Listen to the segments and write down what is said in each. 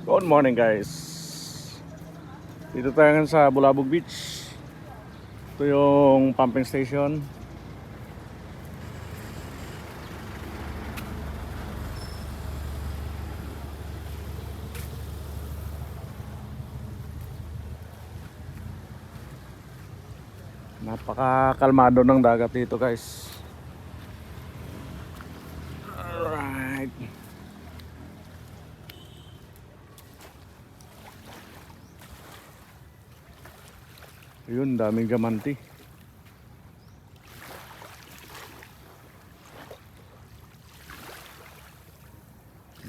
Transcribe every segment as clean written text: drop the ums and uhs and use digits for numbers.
Good morning guys. Dito tayo ngayon sa Bulabog Beach. Ito yung pumping station. Napakakalmado ng dagat dito guys. Alright. Yun, daming diamante.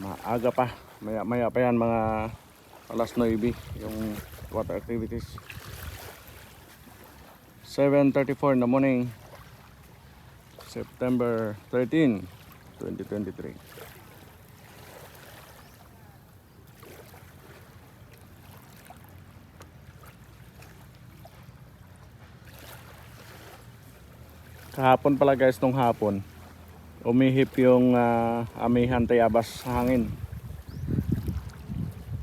Maaga pa. Maya pa yan, mga alas 9 yung water activities. 7:34 in the morning, September 13, 2023. Kahapon pala guys, nung hapon umihip yung amihan tayabas sa hangin,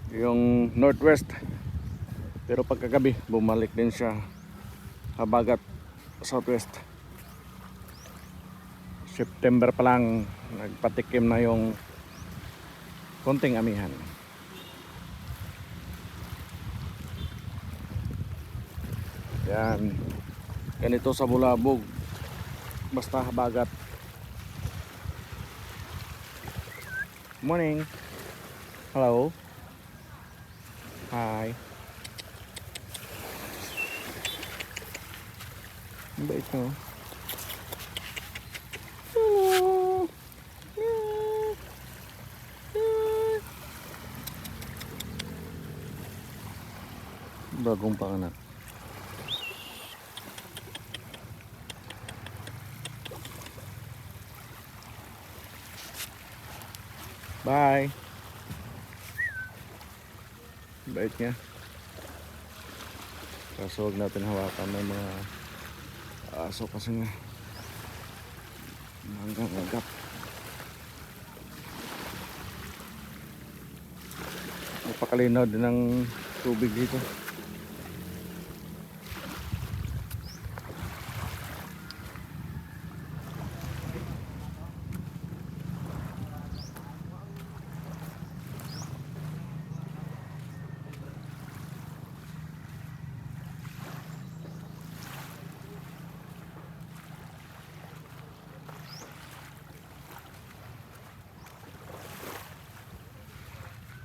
yung northwest, pero pagkagabi bumalik din siya habagat southwest. September pa lang nagpatikim na yung konting amihan. Yan, ganito sa Bulabog, basta habagat. Morning. Hello. Hi. Ang bait mo. Hello. Bagong panganak. Bye. Bait niya. Kaso huwag natin hawakan ng mga aso kasi nga hanggang-agap. Napakalinaw din ng tubig dito.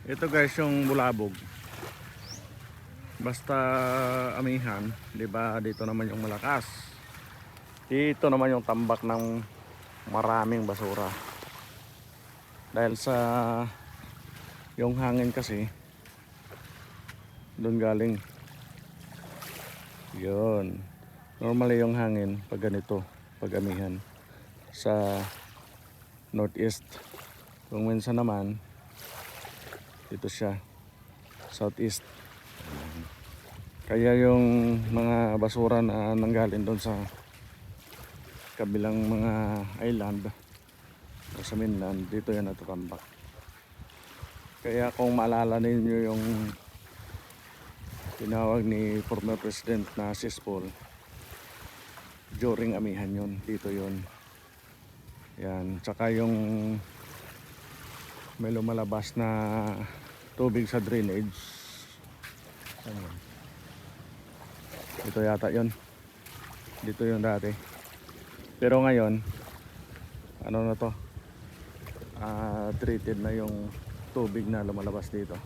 Ito guys yung Bulabog. Basta amihan, 'di ba? Dito naman yung malakas. Dito naman yung tambak ng maraming basura. Dahil sa yung hangin kasi doon galing. 'Yun. Normally yung hangin pag ganito, pag amihan sa northeast. Kung minsan naman dito siya southeast. Kaya yung mga basura na nanggaling doon sa kabilang mga island o sa mainland, dito yan natatambak. Kaya kung maalala ninyo yung tinawag ni former president na Sispol, during amihan yun, dito yun. Yan, tsaka yung may lumalabas na tubig sa drainage. Ano? Dito yata yun. Dito yun dati. Pero ngayon, ano na to? Treated na yung tubig na lumalabas dito.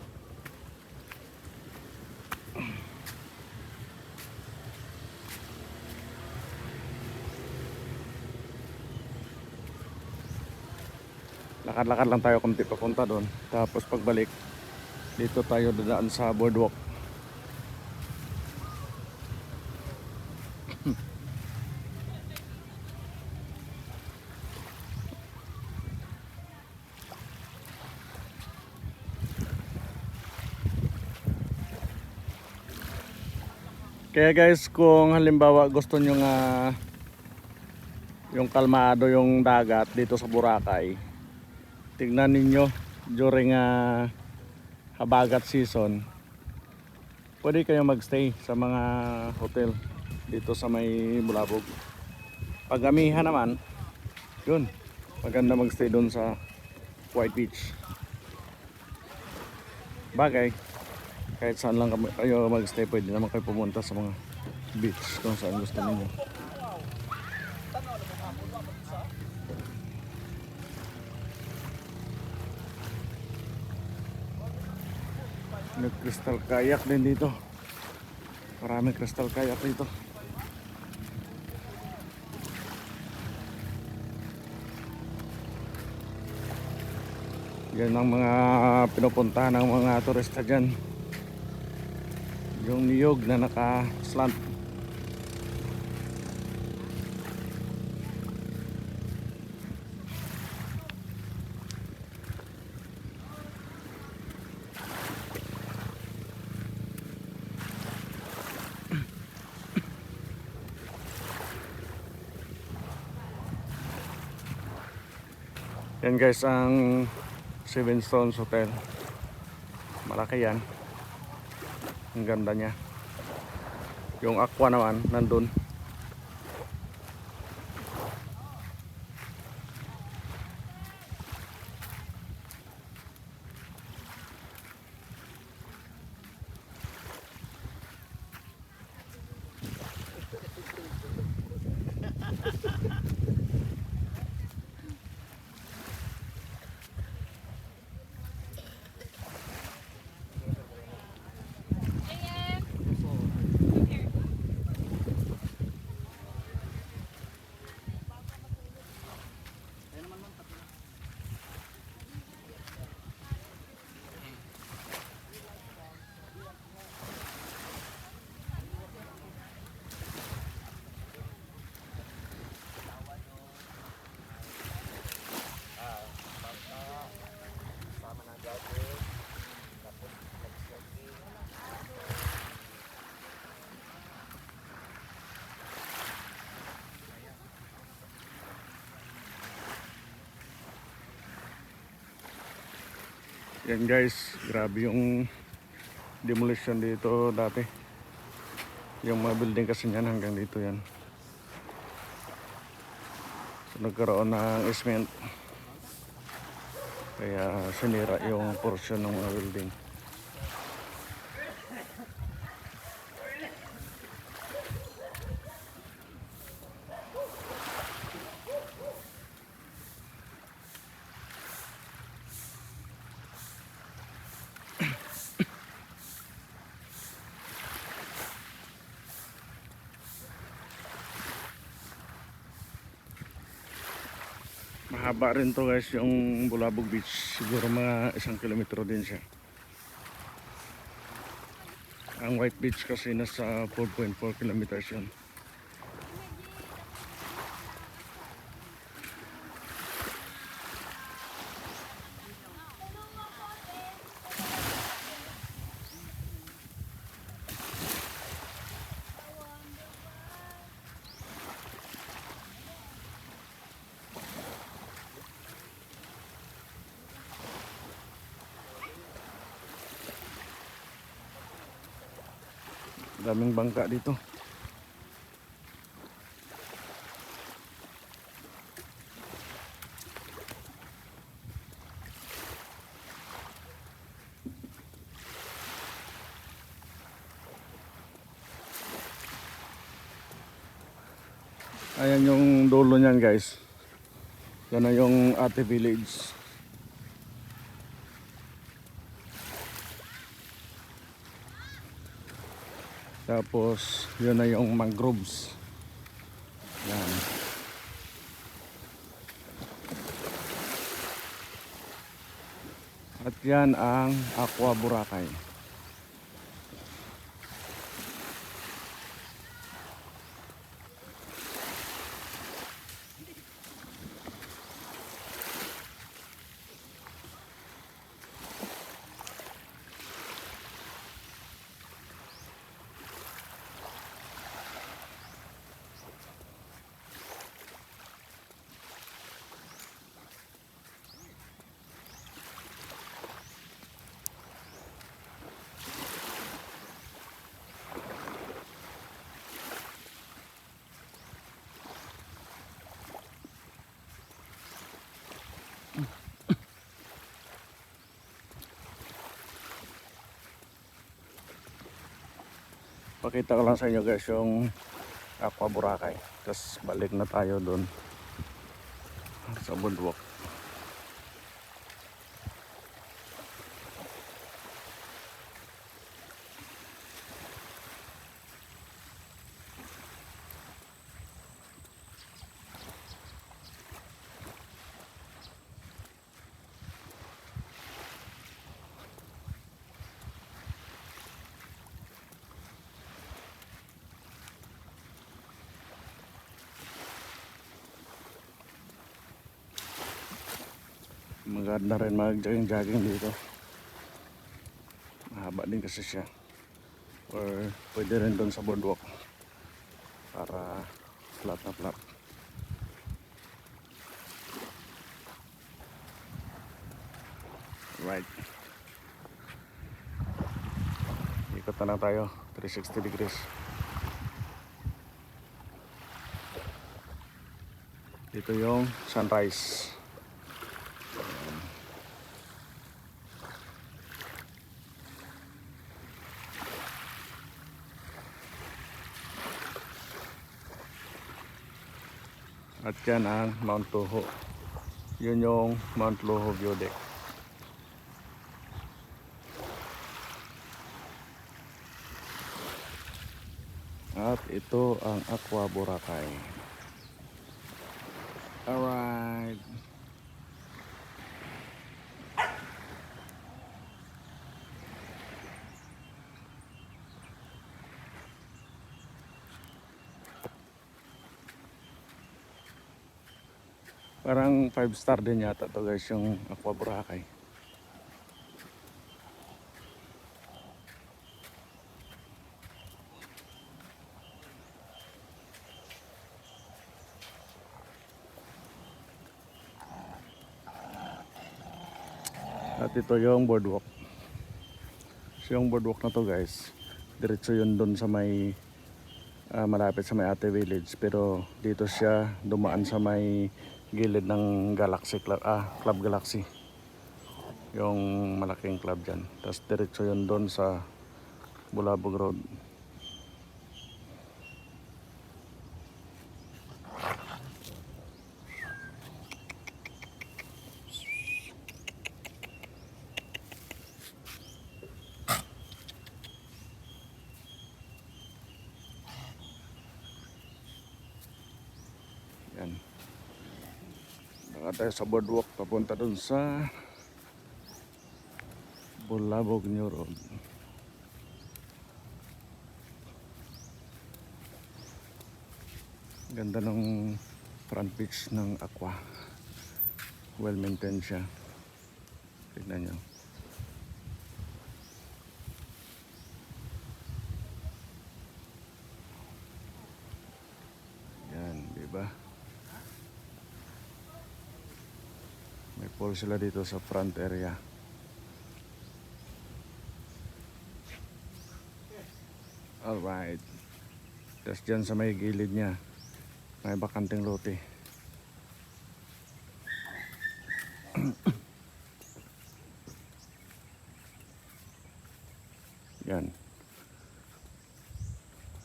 Lakad-lakad lang tayo kunti papunta doon. Tapos pagbalik, dito tayo dadaan sa boardwalk. Kaya guys, kung halimbawa gusto nyo nga yung kalmado yung dagat dito sa Boracay, tignan ninyo during habagat season, pwede kayo magstay sa mga hotel dito sa may Bulabog. Pag amihan naman, yun, maganda magstay doon sa White Beach. Bagay, kahit saan lang kayo magstay, pwede naman kayo pumunta sa mga beach kung saan gusto ninyo. May crystal kayak din dito. Maraming crystal kayak dito. Yan ang mga pinupuntahan ng mga turista dyan. Yung niyog na naka-slant. Yan guys ang Seven Stones Hotel. Malaki yan. Ang ganda niya. Yung aqua naman nandun. Yan guys, grabe yung demolition dito dati. Yung mga building kasi niyan hanggang dito yan. So nagkaroon ng easement. Kaya sinira yung portion ng mga building. Mahaba rin to guys yung Bulabog Beach. Siguro mga 1 kilometro din siya. Ang White Beach kasi nasa 4.4 kilometers yun. Daming bangka dito. Ayan yung dulo niyan guys. Yan na yung Ate Village. Tapos yun na yung mangroves. Yan. At yan ang Aqua Boracay. Pakita ko lang sa inyo guys yung Aqua Boracay. Tapos balik na tayo doon sa bundok. Maganda rin mag-jogging dito. Mahaba din kasi siya. Or pwede rin doon sa boardwalk para flat na flat. Right. Ikot na lang tayo 360 degrees. Dito yung sunrise. At yan ang Mount Loho. Yun yung Mount Loho view deck. At ito ang Aqua Boracay. Alright. Parang 5-star din yata to guys yung Aqua Boracay. At ito yung boardwalk. So yung boardwalk na to guys, diretso yun doon sa may malapit sa may Ate Village. Pero dito siya dumaan sa may gilid ng Galaxy Club, Club Galaxy. Yung malaking club dyan. Tapos diretso yun doon sa Bulabog Road. Yan. Baka tayo sa boardwalk papunta dun sa Bulabog New Road. Ganda ng front beach ng Aqua. Well maintained siya. Tignan nyo. Yan, diba? May pool sila dito sa front area. Alright. Tapos dyan sa may gilid niya, may bakanting lote. Yan.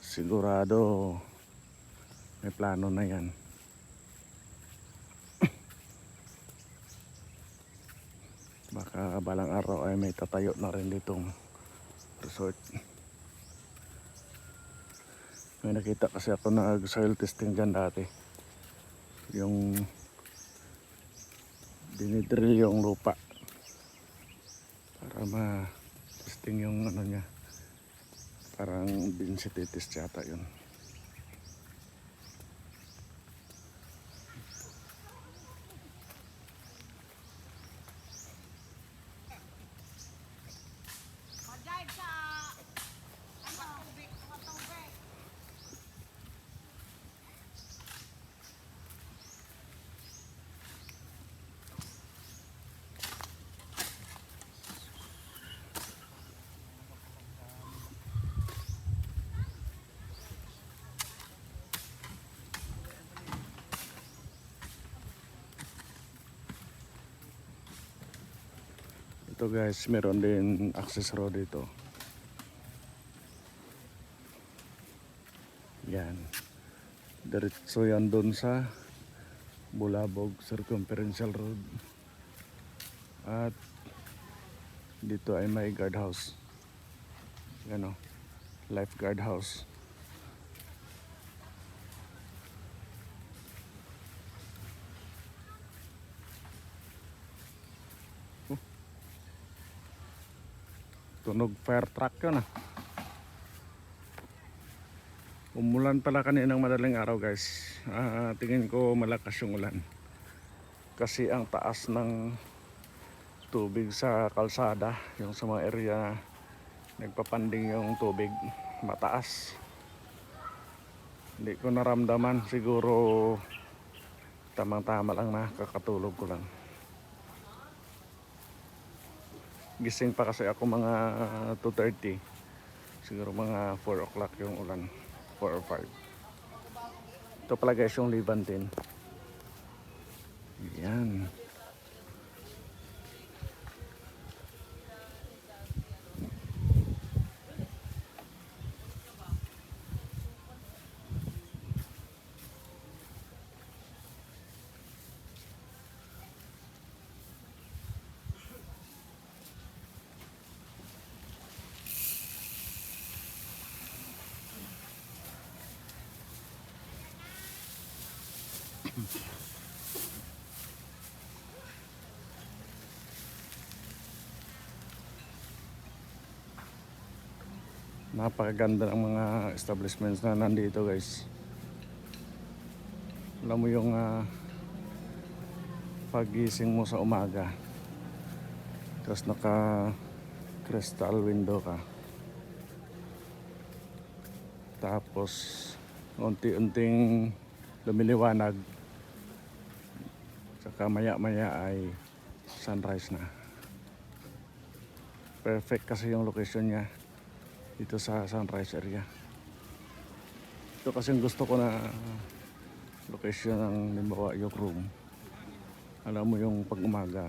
Sigurado may plano na yan. Baka balang araw ay may tatayo na rin ditong resort. May nakita kasi ako na soil testing dyan dati. Yung dinidrill yung lupa para ma-testing yung ano niya. Parang density test yata yun. Ito guys, meron din access road dito. Yan. Diretso yan doon sa Bulabog Circumferential Road. At dito ay may guardhouse. Yan o. Lifeguard house. Tunog fire truck yun ah. Umulan pala kaninang madaling araw guys. Tingin ko malakas yung ulan. Kasi ang taas ng tubig sa kalsada, yung sa mga area nagpapanding yung tubig, mataas. Hindi ko naramdaman, siguro tamang-tama lang, nakakatulog ko lang. Gising pa kasi ako mga 2:30. Siguro mga 4 o'clock yung ulan. 4 or 5. Ito pala guys yung Levantin. Yan. Napakaganda ng mga establishments na nandito guys. Alam mo yung pagising mo sa umaga, tapos naka crystal window ka, tapos unti-unting lumiliwanag, saka maya-maya ay sunrise na. Perfect kasi yung location niya dito sa sunrise area. Ito kasi gusto ko na location ng limbawa yung room. Alam mo yung pag umaga,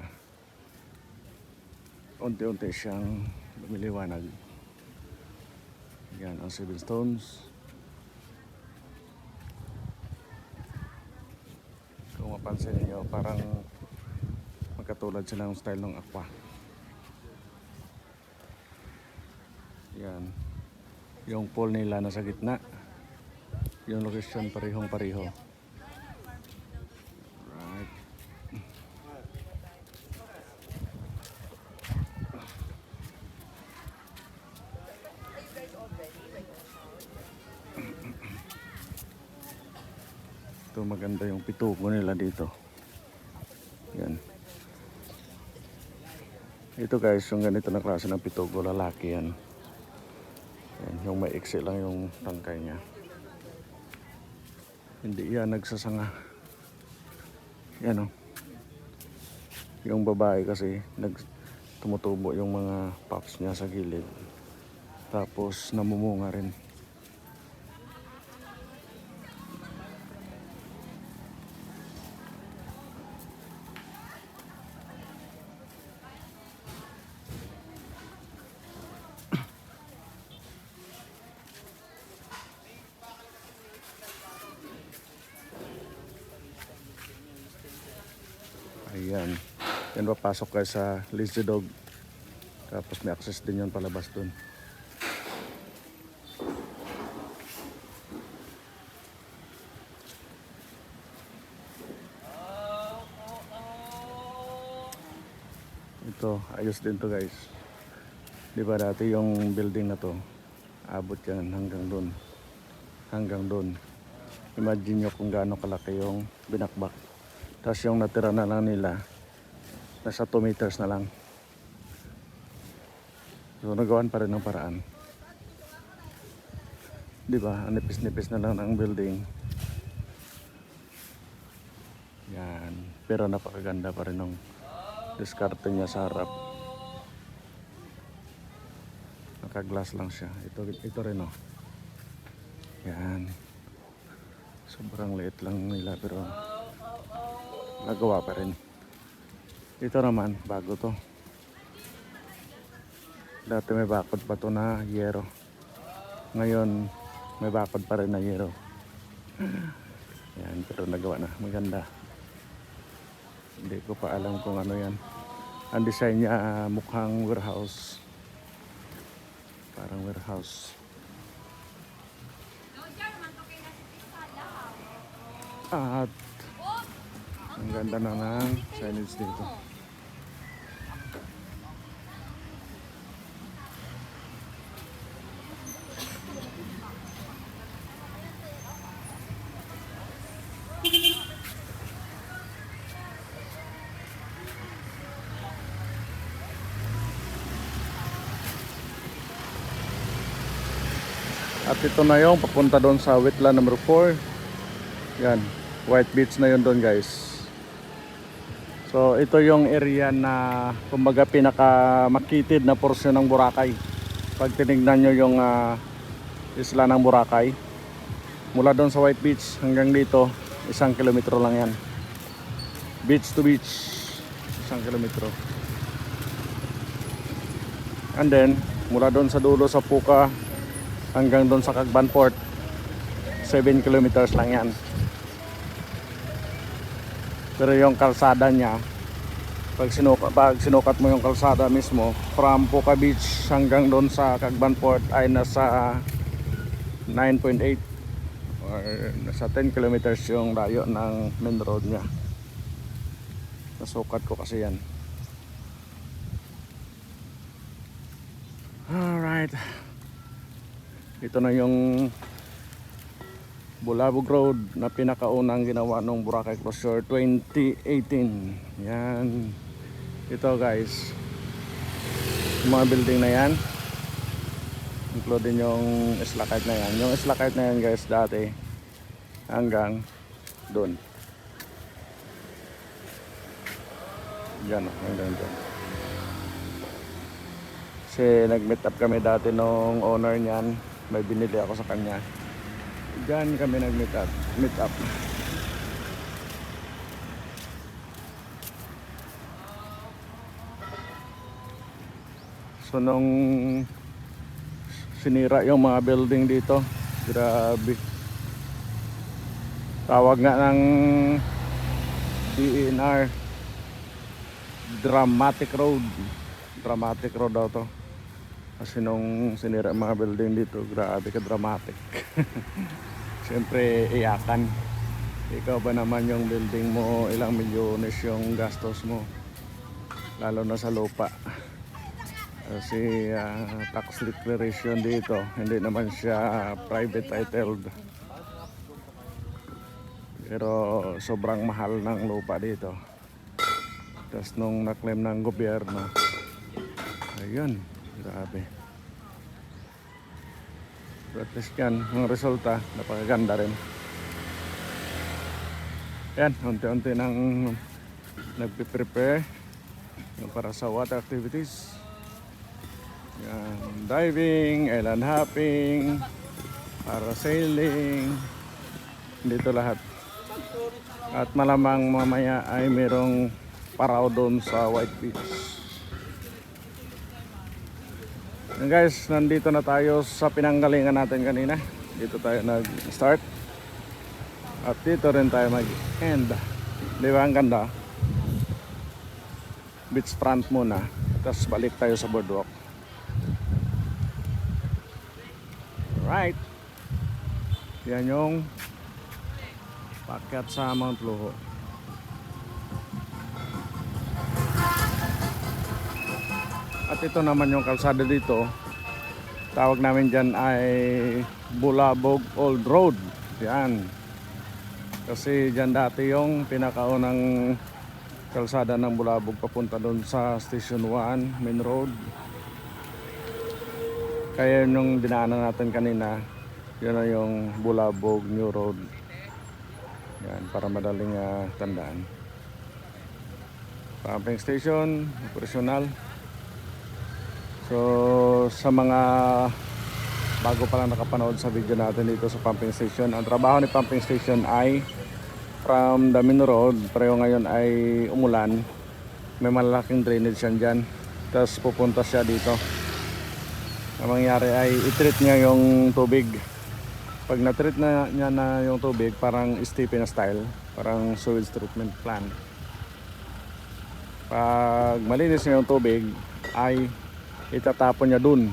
unti-unti siyang lumiliwanag. Yan ang 7 stones. Kung mapansin niyo, parang magkatulad sila ng style ng aqua. Yan. Yung pole nila nasa gitna. Yung location parehong pareho. Right. Ito maganda yung pituko nila dito. Yan. Ito guys, yung ganito na klase ng pituko, lalaki yan. Yan, yung maiksi lang yung tangkay niya. Hindi yan nagsasanga. Yan o. Yung babae kasi tumutubo yung mga pups niya sa gilid. Tapos namumunga rin. Ayan. Yan, papasok kayo sa Lazy Dog. Tapos may access din yan palabas dun. Ito, ayos din to guys. Diba dati yung building na to, abot yan hanggang dun. Hanggang dun. Imagine nyo kung gaano kalaki yung binakbak. Tapos yung natira na lang nila, nasa 2 meters na lang. So nagawan pa rin ng paraan. Diba, nipis-nipis na lang ang building. Yan. Pero napakaganda pa rin ng diskarte niya sa harap. Naka-glass lang siya. Ito rin oh. Yan. Sobrang liit lang nila pero nagawa pa rin. Ito naman, bago to. Dati may bakod pa to na yero. Ngayon, May bakod pa rin na yero. Yan, pero nagawa na. Maganda. Hindi ko pa alam kung ano yan. Ang design niya mukhang warehouse. Parang warehouse. At ang ganda na ng signage dito. At ito na yung papunta doon sa wetland number 4. Yan, White Beach na yun doon, guys. So ito yung area na kumbaga pinaka makitid na porsyon ng Boracay. Pag tinignan nyo yung isla ng Boracay, mula doon sa White Beach hanggang dito, 1 kilometro lang yan. Beach to beach, 1 kilometro. And then mula doon sa dulo sa Puka hanggang doon sa Cagban Port, 7 kilometers lang yan. Pero yung kalsada niya, pag sinukat mo yung kalsada mismo, from Puka Beach hanggang doon sa Cagban Port ay nasa 9.8 or nasa 10 kilometers yung layo ng main road niya. Nasukat ko kasi yan. Alright, ito na yung Bulabog Road na pinakaunang ginawa ng Boracay Closure 2018. Yan. Ito, guys. Yung mga building na yan, including yung slakite na yan. Yung slakite na yan, guys, dati hanggang doon. Yan, hanggang doon. Kasi nag-meet up kami dati nung owner niyan. May binili ako sa kanya. Diyan kami nag-meet up. So nung sinira yung mga building dito, grabe. Tawag nga ng DENR, Dramatic Road. Dramatic Road daw to. Kasi nung sinira mga building dito, grabe ka dramatic. Siyempre iyakan. Ikaw ba naman yung building mo, ilang milyones yung gastos mo, lalo na sa lupa. Kasi tax declaration dito, hindi naman siya private titled. Pero sobrang mahal ng lupa dito. Tapos nung na-claim ng gobyerno, ayun, grabe. Pero at least yan, ang resulta, napakaganda rin. Yan, unti-unti nang nagpe-prepare para sa water activities. Yan, diving, island hopping, parasailing, dito lahat. At malamang mamaya ay merong paraw doon sa White Beach. And guys, nandito na tayo sa pinanggalingan natin kanina. Dito tayo nag-start. At dito rin tayo mag-end. Di ba ang ganda? Beach front muna. Tapos balik tayo sa boardwalk. Alright. Yan yung paakyat sa Mount Luho. At ito naman yung kalsada dito. Tawag namin dyan ay Bulabog Old Road. Yan. Kasi dyan dati yung pinakaunang kalsada ng Bulabog papunta doon sa Station 1 Main Road. Kaya nung dinaanan natin kanina, yun na yung Bulabog New Road. Yan, para madaling tandaan. Pumping station, operational. So sa mga bago pa lang nakapanood sa video natin dito sa pumping station, ang trabaho ni pumping station ay from the main road, pero ngayon ay umulan, may malaking drainage yan dyan, tapos pupunta siya dito. Ang mangyari ay i-treat niya yung tubig Pag na-treat na niya na yung tubig, parang sticky na style, parang sewage treatment plant. Pag malinis na yung tubig, ay itatapon niya dun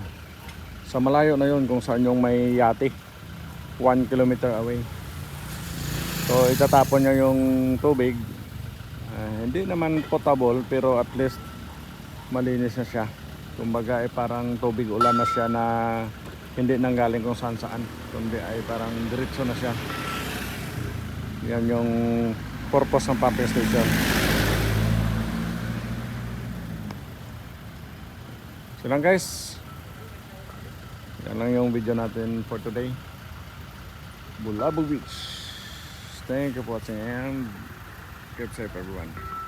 sa malayo na yun kung saan yung may yate, 1 kilometer away. So itatapon niya yung tubig. Hindi naman potable, pero at least malinis na siya. Kumbaga ay parang tubig ulan na siya, na hindi nanggaling kung saan saan, kundi ay parang diretso na siya. Yan yung purpose ng pumping station. So lang guys, yan lang yung video natin for today. Bulabog Beach. Thank you for watching and keep safe everyone.